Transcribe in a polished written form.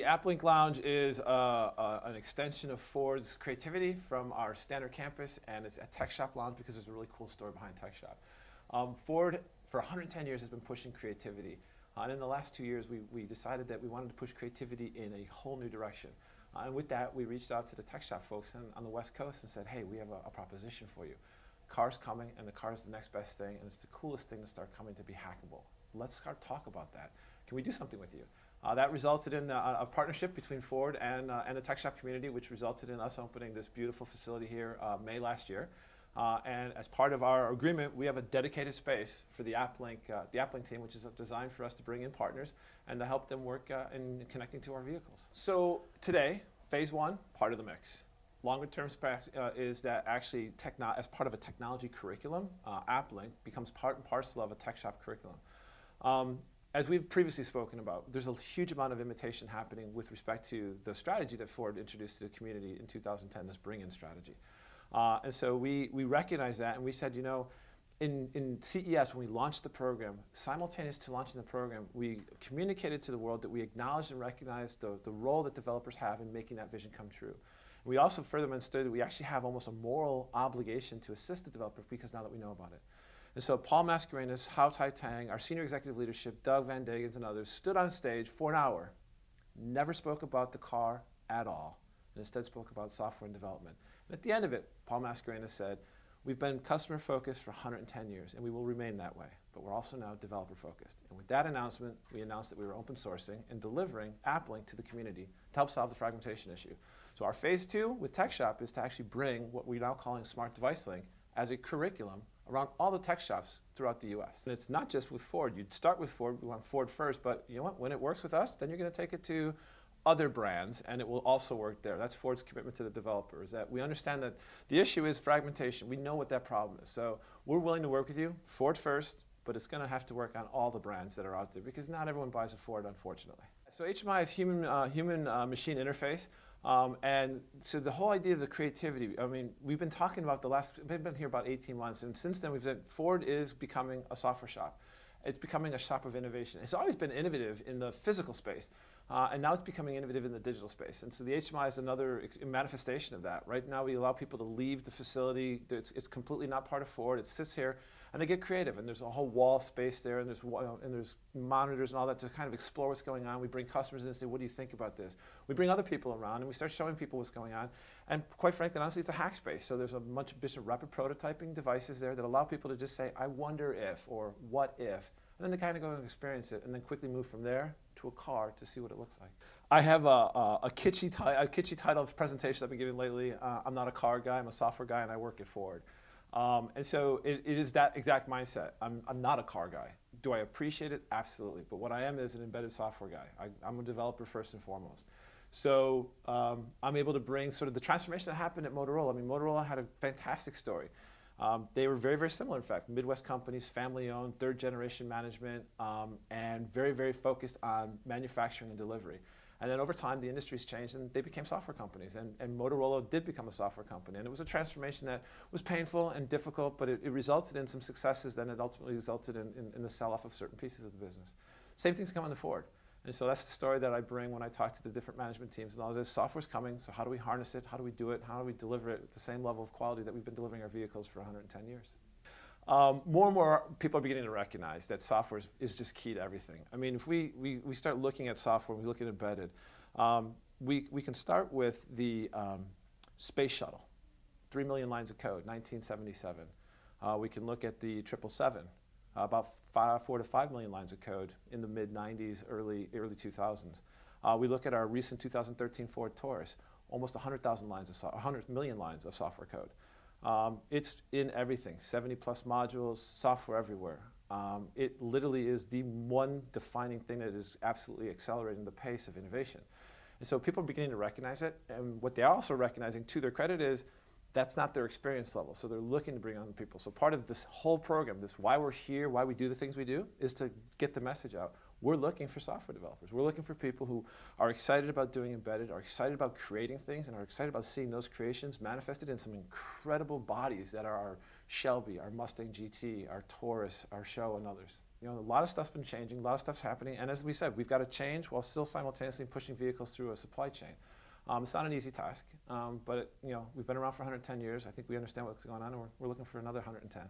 AppLink Lounge is an extension of Ford's creativity from our standard campus, and it's a Tech Shop Lounge because there's a really cool story behind Tech Shop. Ford, for 110 years, has been pushing creativity. And in the last 2 years, we decided that we wanted to push creativity in a whole new direction. And with that, we reached out to the Tech Shop folks on the West Coast and said, hey, we have a proposition for you. Car's coming, and the car is the next best thing, and it's the coolest thing to start coming to be hackable. Let's start talk about that. Can we do something with you? That resulted in a partnership between Ford and the Tech Shop community, which resulted in us opening this beautiful facility here May last year. And as part of our agreement, we have a dedicated space for the AppLink team, which is designed for us to bring in partners and to help them work in connecting to our vehicles. So today, phase one, part of the mix. Longer term is that actually, as part of a technology curriculum, AppLink becomes part and parcel of a Tech Shop curriculum. As we've previously spoken about, there's a huge amount of imitation happening with respect to the strategy that Ford introduced to the community in 2010, this bring-in strategy. And so we recognize that, and we said, you know, in CES, when we launched the program, simultaneous to launching the program, we communicated to the world that we acknowledged and recognized the role that developers have in making that vision come true. We also further understood that we actually have almost a moral obligation to assist the developer because now that we know about it. And so Paul Mascarenas, Hao Tai Tang, our senior executive leadership, Doug Van Degens and others stood on stage for an hour, never spoke about the car at all, and instead spoke about software and development. And at the end of it, Paul Mascarenas said, we've been customer focused for 110 years, and we will remain that way, but we're also now developer focused. And with that announcement, we announced that we were open sourcing and delivering AppLink to the community to help solve the fragmentation issue. So our phase two with Tech Shop is to actually bring what we're now calling Smart Device Link as a curriculum around all the tech shops throughout the US. And it's not just with Ford. You'd start with Ford, we want Ford first, but you know what, when it works with us, then you're gonna take it to other brands, and it will also work there. That's Ford's commitment to the developers, that we understand that the issue is fragmentation. We know what that problem is. So we're willing to work with you, Ford first, but it's gonna have to work on all the brands that are out there because not everyone buys a Ford, unfortunately. So HMI is human-machine interface. And so the whole idea of the creativity, I mean, we've been talking about we've been here about 18 months, and since then we've said Ford is becoming a software shop. It's becoming a shop of innovation. It's always been innovative in the physical space, and now it's becoming innovative in the digital space. And so the HMI is another manifestation of that. Right now we allow people to leave the facility. It's completely not part of Ford. It sits here, and they get creative, and there's a whole wall space there, and there's monitors and all that to kind of explore what's going on. We bring customers in and say, what do you think about this? We bring other people around, and we start showing people what's going on. And quite frankly, honestly, it's a hack space. So there's a bunch of rapid prototyping devices there that allow people to just say, I wonder if, or what if, and then they kind of go and experience it, and then quickly move from there to a car to see what it looks like. I have a kitschy title of presentation I've been giving lately. I'm not a car guy, I'm a software guy, and I work at Ford. And so it is that exact mindset. I'm not a car guy. Do I appreciate it? Absolutely. But what I am is an embedded software guy. I'm a developer first and foremost. So I'm able to bring sort of the transformation that happened at Motorola. I mean, Motorola had a fantastic story. They were very, very similar, in fact. Midwest companies, family-owned, third-generation management, and very, very focused on manufacturing and delivery. And then over time, the industry's changed, and they became software companies. And Motorola did become a software company. And it was a transformation that was painful and difficult, but it resulted in some successes. Then it ultimately resulted in the sell-off of certain pieces of the business. Same thing's coming to Ford. And so that's the story that I bring when I talk to the different management teams. And all this software's coming, so how do we harness it? How do we do it? How do we deliver it at the same level of quality that we've been delivering our vehicles for 110 years? More and more people are beginning to recognize that software is just key to everything. I mean, if we start looking at software, we look at embedded, we can start with the space shuttle, 3 million lines of code, 1977. We can look at the 777, about 4 to 5 million lines of code in the mid-90s, early 2000s. We look at our recent 2013 Ford Taurus, almost 100 million lines of software code. It's in everything, 70 plus modules, software everywhere. It literally is the one defining thing that is absolutely accelerating the pace of innovation. And so people are beginning to recognize it, and what they're also recognizing, to their credit, is that's not their experience level, so they're looking to bring on people. So part of this whole program, this why we're here, why we do the things we do, is to get the message out. We're looking for software developers. We're looking for people who are excited about doing embedded, are excited about creating things, and are excited about seeing those creations manifested in some incredible bodies that are our Shelby, our Mustang GT, our Taurus, our Show, and others. You know, a lot of stuff's been changing, a lot of stuff's happening, and as we said, we've got to change while still simultaneously pushing vehicles through a supply chain. It's not an easy task, but you know, we've been around for 110 years. I think we understand what's going on, and we're looking for another 110.